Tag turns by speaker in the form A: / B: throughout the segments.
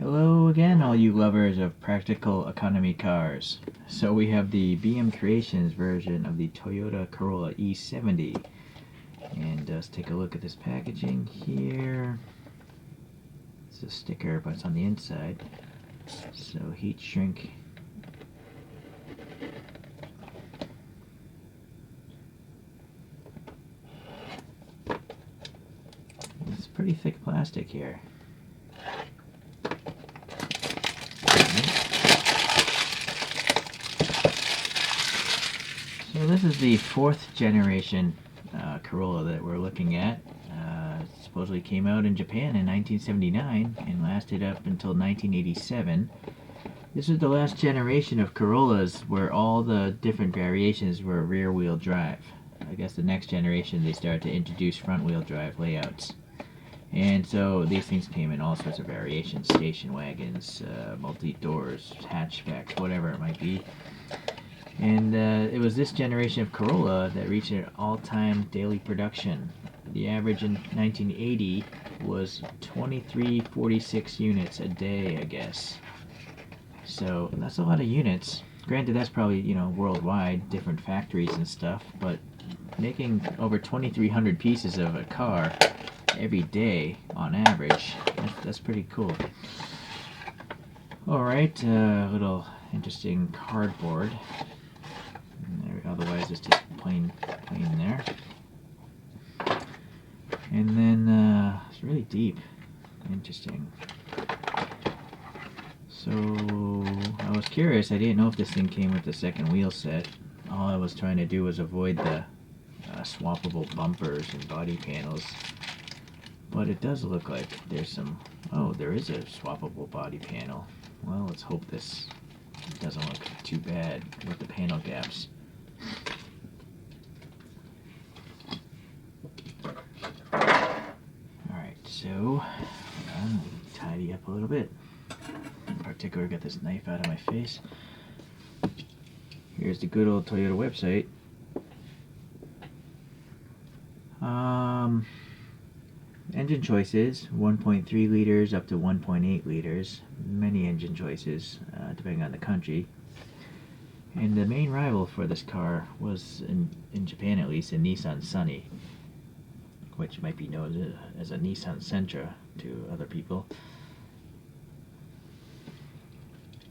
A: Hello again, all you lovers of practical economy cars. So we have the BM Creations version of the Toyota Corolla E70. And let's take a look at this packaging here. It's a sticker, but it's on the inside. So heat shrink. It's pretty thick plastic here. So this is the 4th generation Corolla that we're looking at. It supposedly came out in Japan in 1979 and lasted up until 1987. This is the last generation of Corollas where all the different variations were rear-wheel drive. I guess the next generation they started to introduce front-wheel drive layouts. And so these things came in all sorts of variations: station wagons, multi-doors, hatchbacks, whatever it might be. And it was this generation of Corolla that reached an all-time daily production. The average in 1980 was 2346 units a day, I guess. So that's a lot of units. Granted, that's probably, worldwide, different factories and stuff, but making over 2,300 pieces of a car every day on average, that's pretty cool. Alright, little interesting cardboard. Otherwise it's just plain there. And then it's really deep. Interesting. So I was curious. I didn't know if this thing came with the second wheel set. All I was trying to do was avoid the swappable bumpers and body panels. But it does look like there's some... Oh, there is a swappable body panel. Well, let's hope this doesn't look too bad with the panel gaps. Alright, so tidy up a little bit. In particular, get this knife out of my face. Here's the good old Toyota website. Engine choices, 1.3 liters up to 1.8 liters. Many engine choices, depending on the country. And the main rival for this car was, in Japan at least, a Nissan Sunny, which might be known as a Nissan Sentra to other people.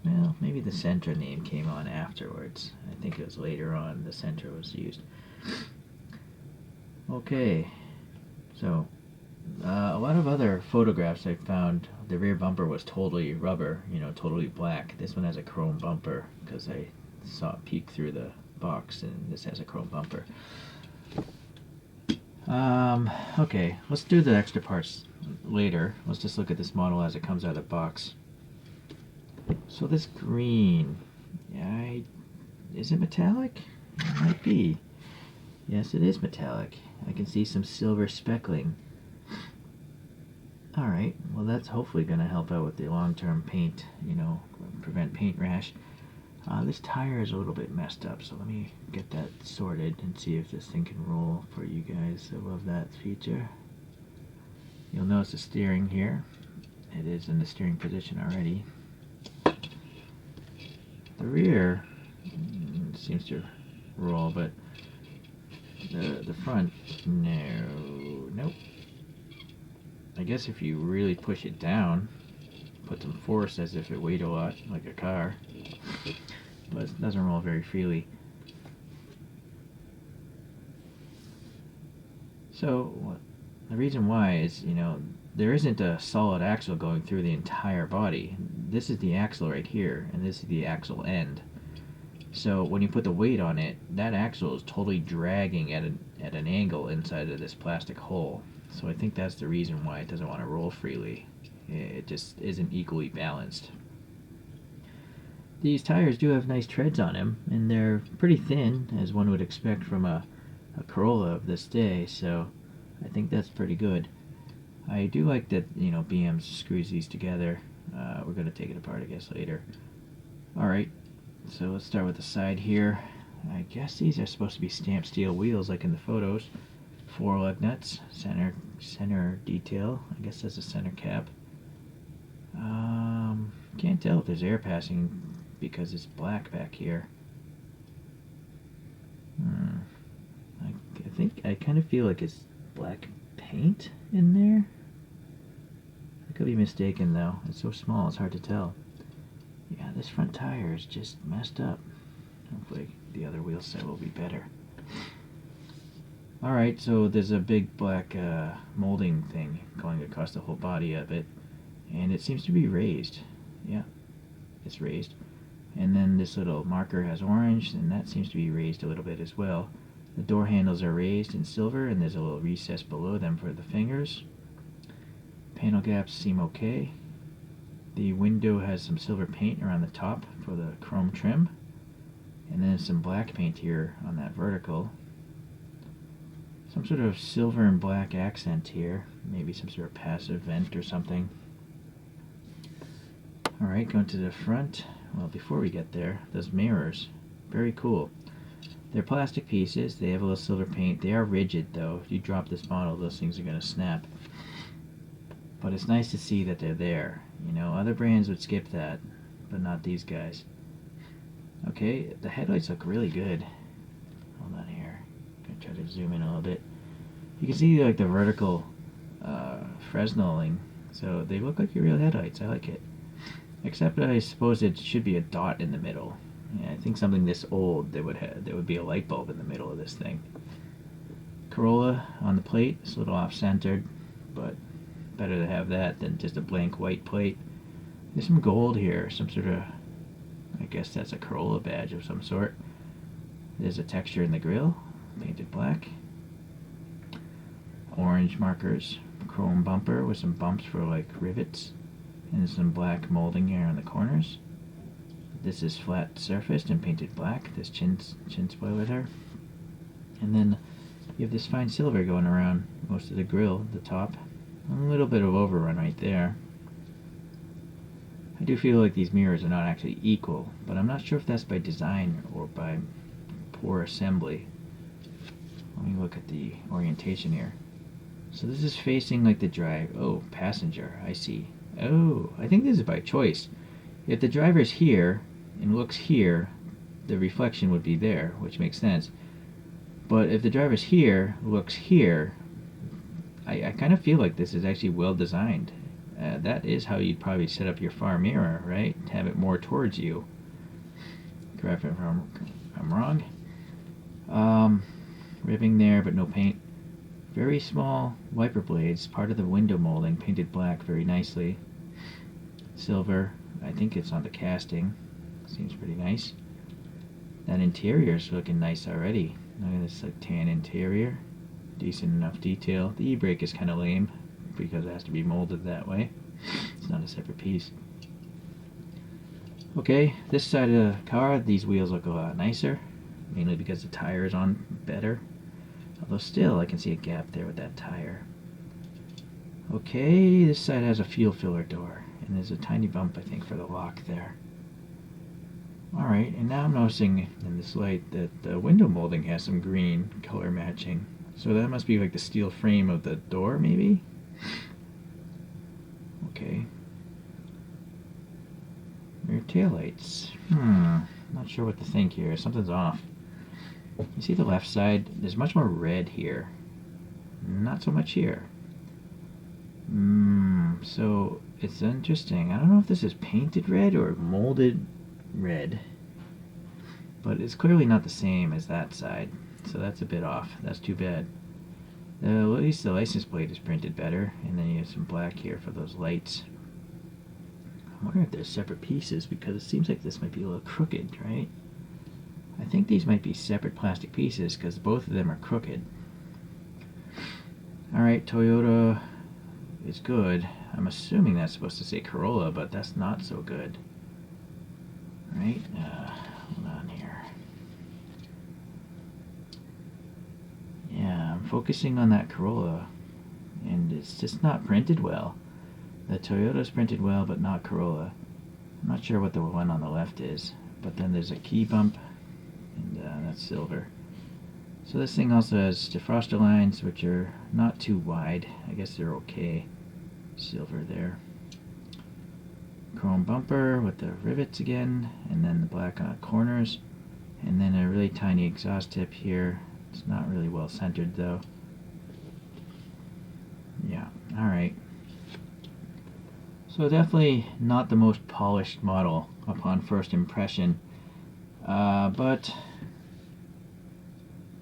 A: Well, maybe the Sentra name came on afterwards. I think it was later on the Sentra was used. Okay, so a lot of other photographs I found, the rear bumper was totally rubber, totally black. This one has a chrome bumper because I saw it peek through the box, and this has a chrome bumper. Okay, let's do the extra parts later. Let's just look at this model as it comes out of the box. So this green, is it metallic? It might be. Yes, it is metallic. I can see some silver speckling. Alright, well that's hopefully going to help out with the long-term paint, prevent paint rash. This tire is a little bit messed up, so let me get that sorted and see if this thing can roll for you guys. I love that feature. You'll notice the steering here. It is in the steering position already. The rear seems to roll, but the front, nope. I guess if you really push it down, put some force as if it weighed a lot, like a car, but it doesn't roll very freely. So the reason why is, there isn't a solid axle going through the entire body. This is the axle right here, and this is the axle end. So when you put the weight on it, that axle is totally dragging at an angle inside of this plastic hole. So I think that's the reason why it doesn't want to roll freely. It just isn't equally balanced. These tires do have nice treads on them, and they're pretty thin, as one would expect from a Corolla of this day, so I think that's pretty good. I do like that, BM screws these together. We're going to take it apart, I guess, later. Alright, so let's start with the side here. I guess these are supposed to be stamped steel wheels like in the photos. 4 lug nuts, center detail. I guess that's a center cap. Can't tell if there's air passing because it's black back here. I think I kind of feel like it's black paint in there. I could be mistaken though. It's so small, it's hard to tell. Yeah, this front tire is just messed up. Hopefully the other wheel set will be better. Alright, so there's a big black molding thing going across the whole body of it. And it seems to be raised. Yeah, it's raised. And then this little marker has orange, and that seems to be raised a little bit as well. The door handles are raised in silver, and there's a little recess below them for the fingers. Panel gaps seem okay. The window has some silver paint around the top for the chrome trim. And then some black paint here on that vertical. Some sort of silver and black accent here. Maybe some sort of passive vent or something. Alright, going to the front. Well, before we get there, those mirrors. Very cool. They're plastic pieces. They have a little silver paint. They are rigid, though. If you drop this bottle, those things are going to snap. But it's nice to see that they're there. You know, other brands would skip that, but not these guys. Okay, the headlights look really good. Hold on here. I'm going to try to zoom in a little bit. You can see like the vertical Fresnoling. So they look like your real headlights. I like it. Except I suppose it should be a dot in the middle. Yeah, I think something this old, there would be a light bulb in the middle of this thing. Corolla on the plate. It's a little off-centered, but better to have that than just a blank white plate. There's some gold here, some sort of, I guess that's a Corolla badge of some sort. There's a texture in the grille, painted black. Orange markers, chrome bumper with some bumps for like rivets, and some black molding here on the corners. This is flat surfaced and painted black, this chin spoiler there. And then you have this fine silver going around most of the grille, the top. A little bit of overrun right there. I do feel like these mirrors are not actually equal, but I'm not sure if that's by design or by poor assembly. Let me look at the orientation here. So this is facing like the drive. Oh, passenger, I see. Oh, I think this is by choice. If the driver's here and looks here, the reflection would be there, which makes sense. But if the driver's here, looks here, I kind of feel like this is actually well designed. That is how you'd probably set up your far mirror, right? Have it more towards you. Correct me if I'm wrong. Ribbing there, but no paint. Very small wiper blades, part of the window molding, painted black very nicely. Silver, I think it's on the casting. Seems pretty nice. That interior's looking nice already. Look at this like tan interior. Decent enough detail. The e-brake is kind of lame because it has to be molded that way. It's not a separate piece. Okay, this side of the car, these wheels look a lot nicer, mainly because the tire is on better. Although still, I can see a gap there with that tire. Okay, this side has a fuel filler door, and there's a tiny bump, I think, for the lock there. Alright, and now I'm noticing in this light that the window molding has some green color matching. So that must be like the steel frame of the door, maybe? Okay. Rear taillights. Not sure what to think here. Something's off. You see the left side? There's much more red here. Not so much here. So it's interesting. I don't know if this is painted red or molded red. But it's clearly not the same as that side. So that's a bit off. That's too bad. At least the license plate is printed better. And then you have some black here for those lights. I wonder if they're separate pieces because it seems like this might be a little crooked, right? I think these might be separate plastic pieces because both of them are crooked. Alright, Toyota is good. I'm assuming that's supposed to say Corolla, but that's not so good. Alright, hold on here. Yeah, I'm focusing on that Corolla, and it's just not printed well. The Toyota's printed well, but not Corolla. I'm not sure what the one on the left is, but then there's a key bump, and that's silver. So this thing also has defroster lines, which are not too wide. I guess they're okay. Silver there. chrome bumper with the rivets again, and then the black on the corners, and then a really tiny exhaust tip here. It's not really well centered though. Yeah, alright. So definitely not the most polished model upon first impression, but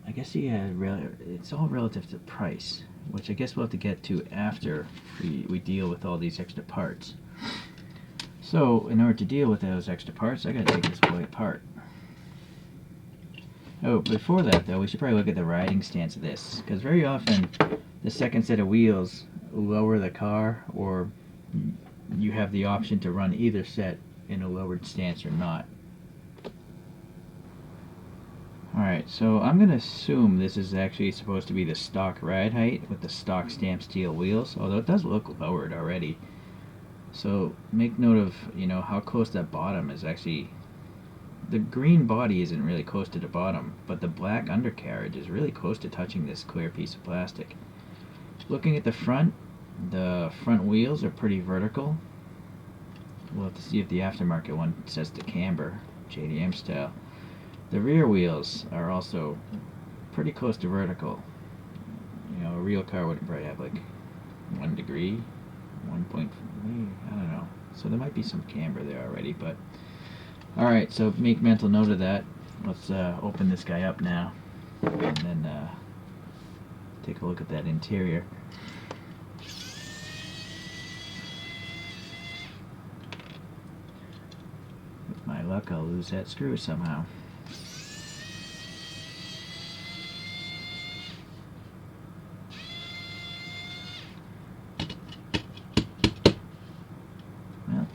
A: I guess it's all relative to price, which I guess we'll have to get to after we deal with all these extra parts. So in order to deal with those extra parts, I gotta take this boy apart. Oh, before that though, we should probably look at the riding stance of this, because very often the second set of wheels lower the car, or you have the option to run either set in a lowered stance or not. Alright, so I'm going to assume this is actually supposed to be the stock ride height with the stock stamp steel wheels, although it does look lowered already. So make note of, how close that bottom is actually. The green body isn't really close to the bottom, but the black undercarriage is really close to touching this clear piece of plastic. Looking at the front wheels are pretty vertical. We'll have to see if the aftermarket one says to camber, JDM style. The rear wheels are also pretty close to vertical. A real car would probably have like 1 degree, 1 point, I don't know. So there might be some camber there already, but alright, so make mental note of that. Let's open this guy up now, and then take a look at that interior. With my luck, I'll lose that screw somehow. Well,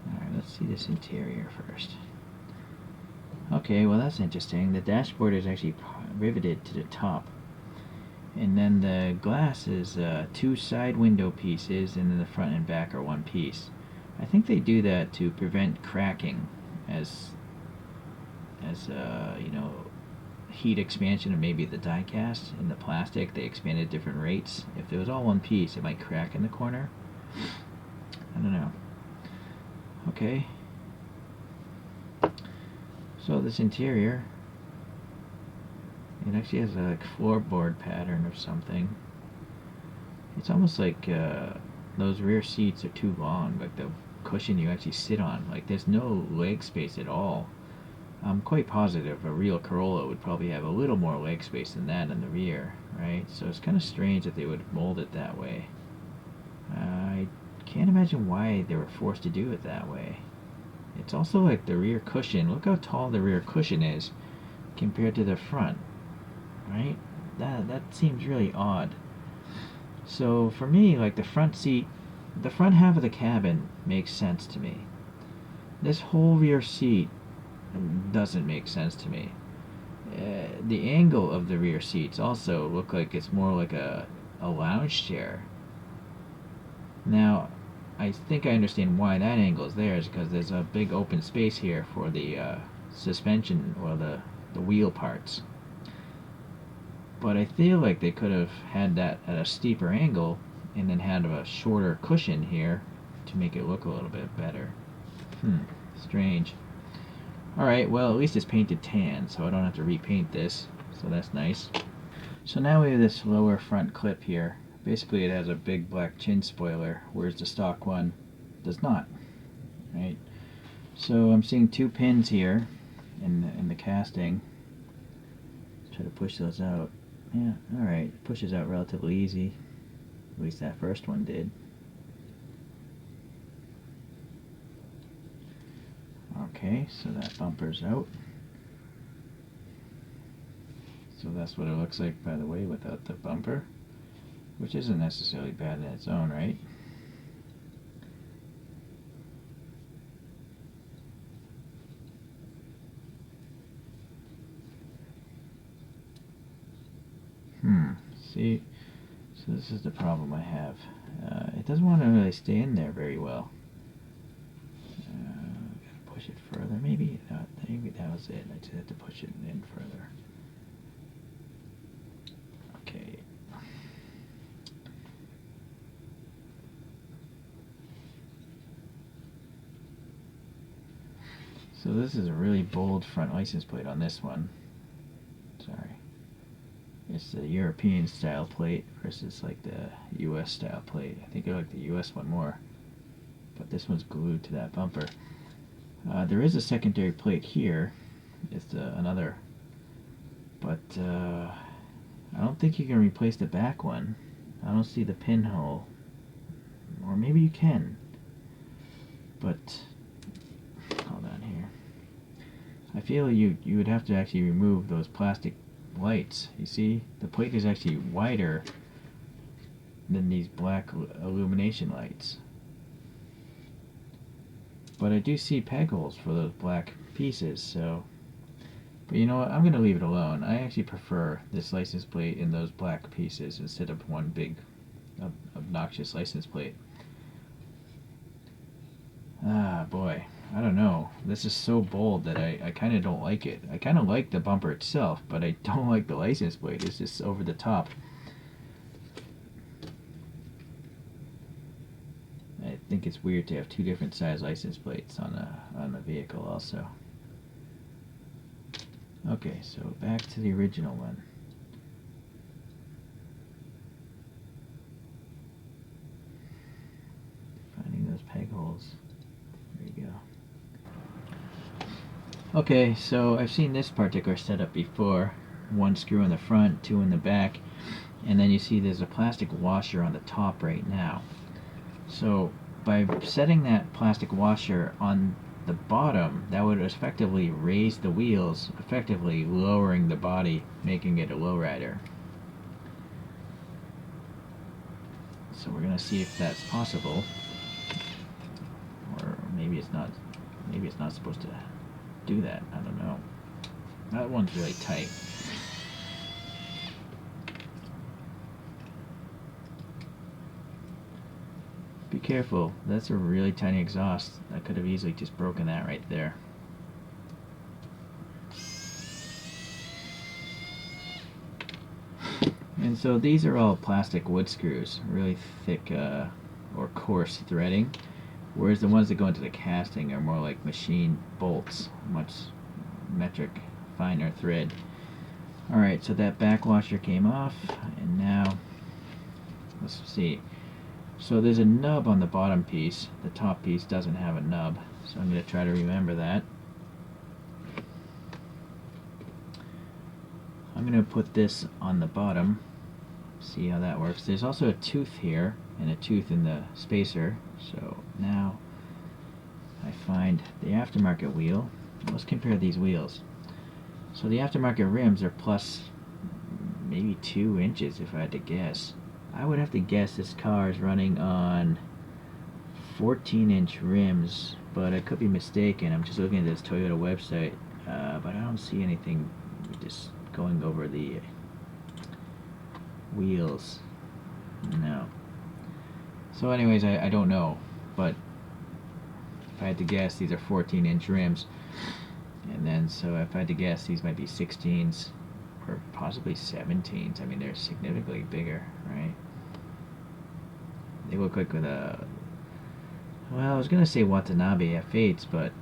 A: alright, let's see this interior first. Okay, well that's interesting. The dashboard is actually riveted to the top. And then the glass is 2 side window pieces, and then the front and back are 1 piece. I think they do that to prevent cracking as heat expansion of maybe the die cast in the plastic. They expand at different rates. If it was all 1 piece, it might crack in the corner. I don't know. Okay. So this interior, it actually has a like floorboard pattern or something. It's almost like those rear seats are too long, like the cushion you actually sit on. Like there's no leg space at all. I'm quite positive a real Corolla would probably have a little more leg space than that in the rear, right? So it's kind of strange that they would mold it that way. I can't imagine why they were forced to do it that way. It's also like the rear cushion. Look how tall the rear cushion is compared to the front, right? That seems really odd. So for me, like the front seat, the front half of the cabin makes sense to me. This whole rear seat doesn't make sense to me. The angle of the rear seats also look like it's more like a lounge chair. Now, I think I understand why that angle is there, is because there's a big open space here for the suspension or the wheel parts. But I feel like they could have had that at a steeper angle and then had a shorter cushion here to make it look a little bit better. Strange. Alright, well at least it's painted tan, so I don't have to repaint this, so that's nice. So now we have this lower front clip here. Basically it has a big black chin spoiler, whereas the stock one does not. Right? So I'm seeing 2 pins here in the casting. Let's try to push those out. Yeah, alright, it pushes out relatively easy. At least that first one did. Okay, so that bumper's out. So that's what it looks like, by the way, without the bumper, which isn't necessarily bad in its own right. See, so this is the problem I have. It doesn't want to really stay in there very well. Gotta push it further. Maybe that was it. I just had to push it in further. Okay. So this is a really bold front license plate on this one. Sorry. It's the European style plate versus like the US style plate. I think I like the US one more. But this one's glued to that bumper. There is a secondary plate here. It's another. But I don't think you can replace the back one. I don't see the pinhole. Or maybe you can. But hold on here. I feel you would have to actually remove those plastic lights. You see, the plate is actually wider than these black illumination lights. But I do see peg holes for those black pieces, so. But you know what? I'm going to leave it alone. I actually prefer this license plate in those black pieces instead of one big obnoxious license plate. Ah, boy. I don't know. This is so bold that I kind of don't like it. I kind of like the bumper itself, but I don't like the license plate. It's just over the top. I think it's weird to have two different size license plates on a vehicle also. Okay, so back to the original one. Finding those peg holes. There you go. Okay, so I've seen this particular setup before. One screw in the front, two in the back, and then you see there's a plastic washer on the top right now. So by setting that plastic washer on the bottom, that would effectively raise the wheels, effectively lowering the body, making it a lowrider. So we're going to see if that's possible. Or maybe it's not supposed to do that. I don't know. That one's really tight. Be careful. That's a really tiny exhaust. I could have easily just broken that right there. And so these are all plastic wood screws, really thick or coarse threading, whereas the ones that go into the casting are more like machine bolts, much metric, finer thread. Alright, so that back washer came off, and now let's see. So there's a nub on the bottom piece. The top piece doesn't have a nub, so I'm going to try to remember that. I'm going to put this on the bottom, see how that works. There's also a tooth here and a tooth in the spacer, so now I find the aftermarket wheel. Let's compare these wheels. So the aftermarket rims are plus maybe 2 inches if I had to guess. I would have to guess this car is running on 14-inch rims, but I could be mistaken. I'm just looking at this Toyota website, but I don't see anything just going over the wheels. No. So anyways, I don't know, but if I had to guess, these are 14-inch rims. And then, so if I had to guess, these might be 16s or possibly 17s. I mean, they're significantly bigger, right? They look like with a, well, I was going to say Watanabe F8s, but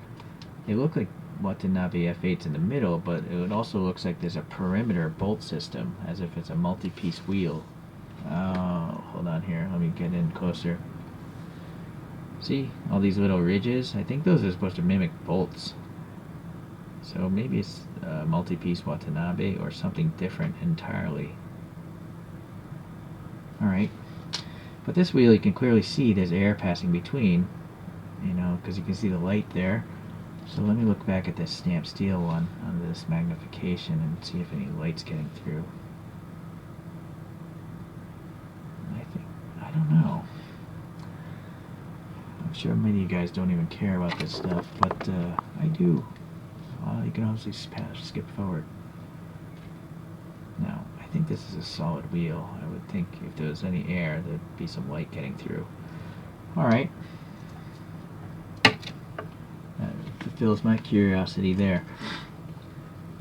A: they look like Watanabe F8s in the middle, but it also looks like there's a perimeter bolt system, as if it's a multi-piece wheel. Oh, hold on here. Let me get in closer. See? All these little ridges? I think those are supposed to mimic bolts. So maybe it's a multi-piece Watanabe or something different entirely. Alright. But this wheel, you can clearly see there's air passing between, you know, because you can see the light there. So let me look back at this stamped steel one on this magnification and see if any light's getting through. I don't know. I'm sure many of you guys don't even care about this stuff, but I do. Well, you can obviously skip forward. Now, I think this is a solid wheel. I would think if there was any air, there'd be some light getting through. Alright. That fulfills my curiosity there.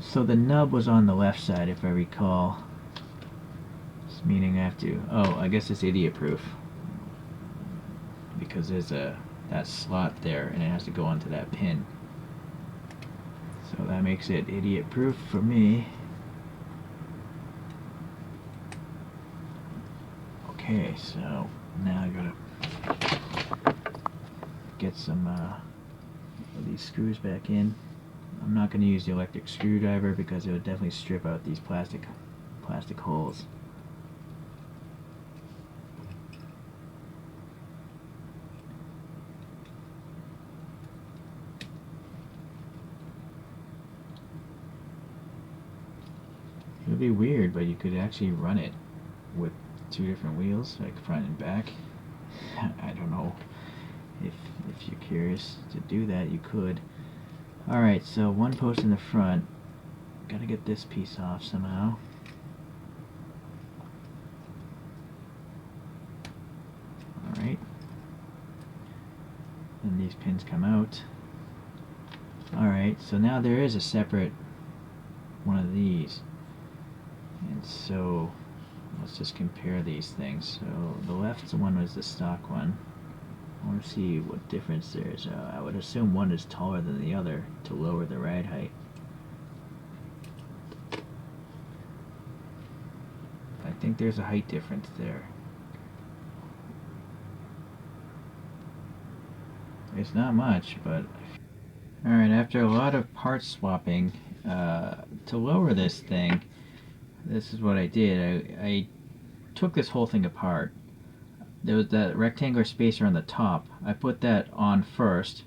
A: So the nub was on the left side, if I recall. Meaning I have to, oh, I guess it's idiot proof because there's that slot there and it has to go onto that pin. So that makes it idiot proof for me. Okay, so now I gotta get some of these screws back in. I'm not going to use the electric screwdriver because it would definitely strip out these plastic holes. It would be weird, but you could actually run it with two different wheels, like front and back. I don't know. If you're curious to do that, you could. Alright, so one post in the front. Gotta get this piece off somehow. Alright. And these pins come out. Alright, so now there is a separate one of these. And so let's just compare these things. So the left one was the stock one. I want to see what difference there is. I would assume one is taller than the other to lower the ride height. I think there's a height difference there. It's not much, but... Alright, after a lot of part swapping, to lower this thing, this is what I did. I took this whole thing apart. There was that rectangular spacer on the top. I put that on first.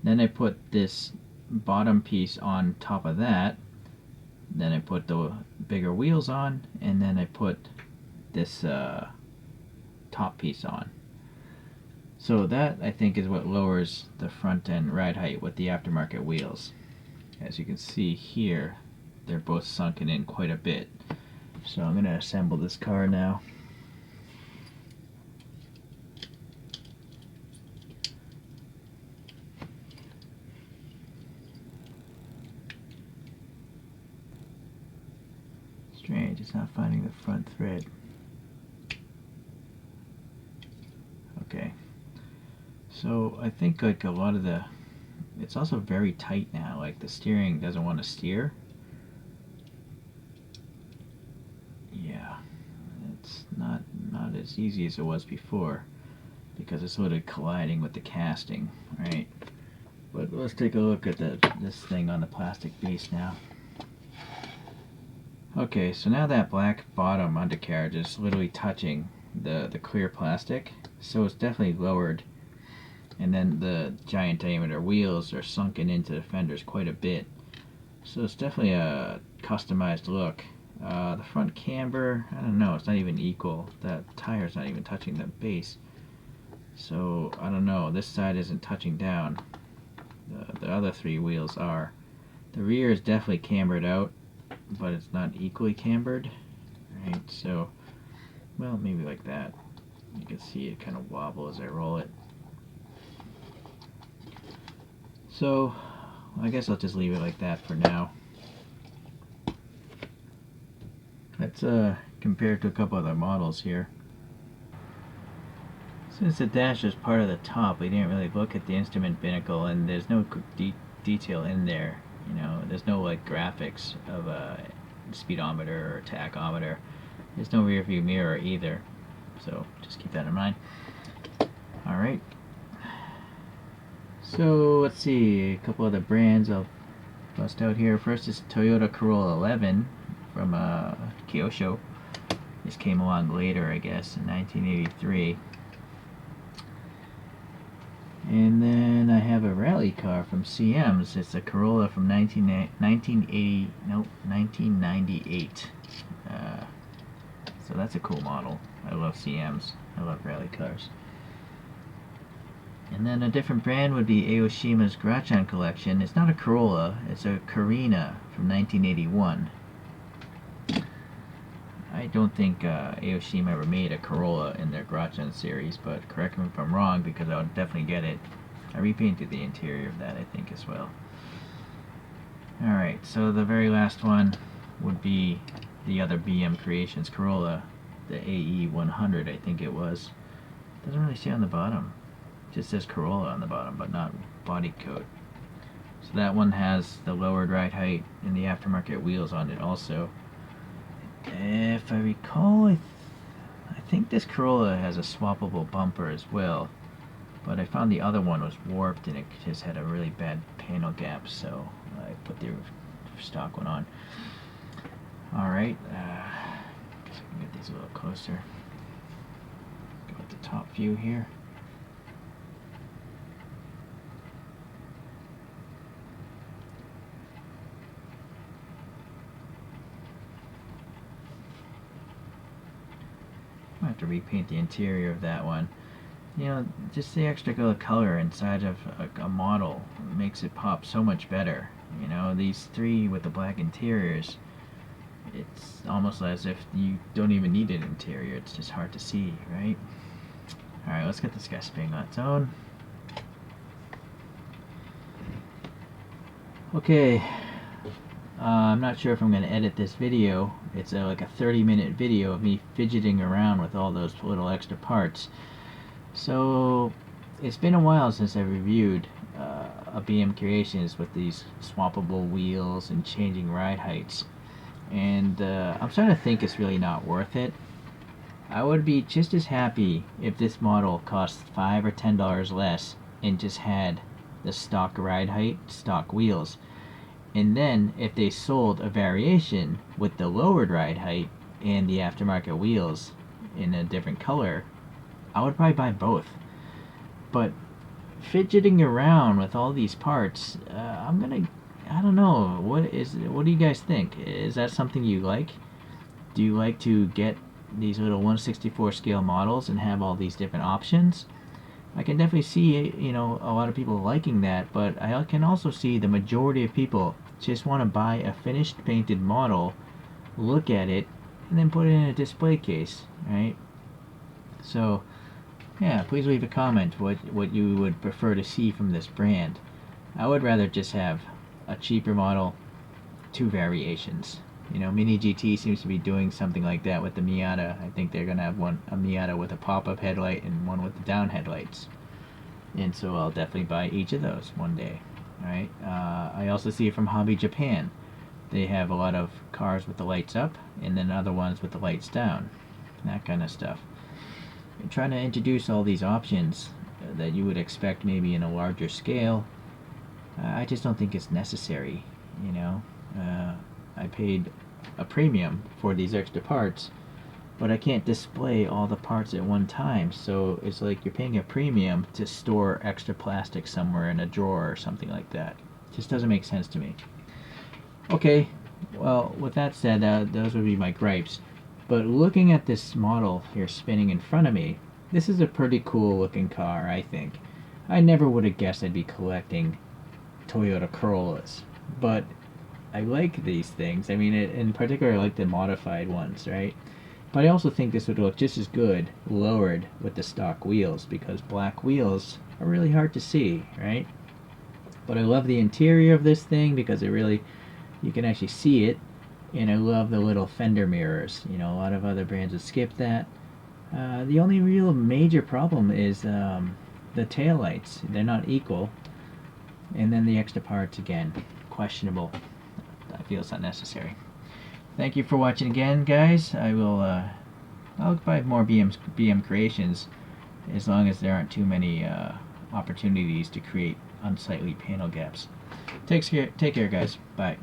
A: Then I put this bottom piece on top of that. Then I put the bigger wheels on. And then I put this top piece on. So that, I think, is what lowers the front end ride height with the aftermarket wheels. As you can see here, they're both sunken in quite a bit. So I'm going to assemble this car now. Strange, it's not finding the front thread. Okay. So I think like a lot of the... It's also very tight now, like the steering doesn't want to steer. Yeah, it's not as easy as it was before because it's sort of colliding with the casting, right? But let's take a look at this thing on the plastic base now. Okay, so now that black bottom undercarriage is literally touching the clear plastic, so it's definitely lowered. And then the giant diameter wheels are sunken into the fenders quite a bit. So it's definitely a customized look. The front camber, I don't know, it's not even equal. That tire's not even touching the base. So, I don't know, this side isn't touching down. The other three wheels are. The rear is definitely cambered out, but it's not equally cambered. Right, so, well, maybe like that. You can see it kind of wobble as I roll it. So, I guess I'll just leave it like that for now. Let's compare it to a couple other models here. Since the dash is part of the top, we didn't really look at the instrument binnacle, and there's no detail in there. You know, there's no like graphics of a speedometer or tachometer. There's no rear view mirror either, so just keep that in mind. All right. So let's see, a couple other brands I'll bust out here. First is Toyota Corolla 11 from Kyosho. This came along later, I guess, in 1983. And then I have a rally car from CM's. It's a Corolla from 1998. So that's a cool model. I love CM's. I love rally cars. And then a different brand would be Aoshima's Grachan collection. It's not a Corolla, it's a Carina from 1981. I don't think Aoshima ever made a Corolla in their Grachan series, but correct me if I'm wrong because I would definitely get it. I repainted the interior of that, I think, as well. Alright, so the very last one would be the other BM Creations Corolla, the AE100, I think it was. Doesn't really say on the bottom. It just says Corolla on the bottom, but not body coat. So that one has the lowered ride height and the aftermarket wheels on it also. If I recall, I think this Corolla has a swappable bumper as well, but I found the other one was warped and it just had a really bad panel gap, so I put the stock one on. Alright, guess I can get these a little closer. Go with the top view here. I have to repaint the interior of that one. You know, just the extra color inside of a model makes it pop so much better. You know, these three with the black interiors, it's almost as if you don't even need an interior. It's just hard to see, right? Alright, let's get this guy spinning on its own. Okay, I'm not sure if I'm going to edit this video. It's like a 30-minute video of me fidgeting around with all those little extra parts. So, it's been a while since I reviewed a BM Creations with these swappable wheels and changing ride heights. And I'm starting to think it's really not worth it. I would be just as happy if this model cost $5 or $10 less and just had the stock ride height, stock wheels. And then if they sold a variation with the lowered ride height and the aftermarket wheels in a different color, I would probably buy both. But fidgeting around with all these parts, I don't know, what do you guys think? Is that something you like? Do you like to get these little 1/64 scale models and have all these different options? I can definitely see, you know, a lot of people liking that, but I can also see the majority of people just want to buy a finished painted model, look at it, and then put it in a display case, right? So, yeah, please leave a comment what you would prefer to see from this brand. I would rather just have a cheaper model, two variations. You know, Mini GT seems to be doing something like that with the Miata. I think they're going to have a Miata with a pop-up headlight and one with the down headlights. And so I'll definitely buy each of those one day. Alright, I also see it from Hobby Japan. They have a lot of cars with the lights up and then other ones with the lights down. That kind of stuff. I'm trying to introduce all these options that you would expect maybe in a larger scale. I just don't think it's necessary, you know. I paid a premium for these extra parts, but I can't display all the parts at one time, so it's like you're paying a premium to store extra plastic somewhere in a drawer or something like that. It just doesn't make sense to me. Okay, well, with that said, those would be my gripes. But looking at this model here spinning in front of me, this is a pretty cool looking car, I think. I never would have guessed I'd be collecting Toyota Corollas, but I like these things. I mean, in particular, I like the modified ones, right? But I also think this would look just as good lowered with the stock wheels, because black wheels are really hard to see, right? But I love the interior of this thing because you can actually see it, and I love the little fender mirrors. You know, a lot of other brands would skip that. The only real major problem is the taillights. They're not equal. And then the extra parts, again, questionable. I feel it's unnecessary. Thank you for watching again, guys. I'll buy more BM Creations as long as there aren't too many opportunities to create unsightly panel gaps. Take care, guys. Bye.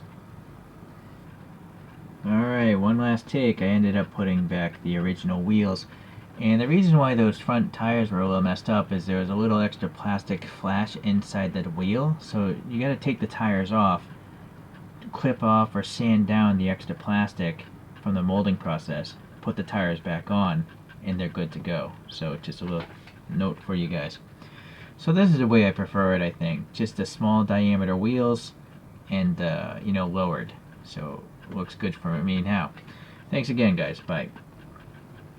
A: Alright, one last take. I ended up putting back the original wheels. And the reason why those front tires were a little messed up is there was a little extra plastic flash inside that wheel. So you gotta take the tires off, clip off or sand down the extra plastic from the molding process, put the tires back on, and they're good to go. So just a little note for you guys. So this is the way I prefer it, I think. Just the small diameter wheels and, you know, lowered. So it looks good for me now. Thanks again, guys. Bye.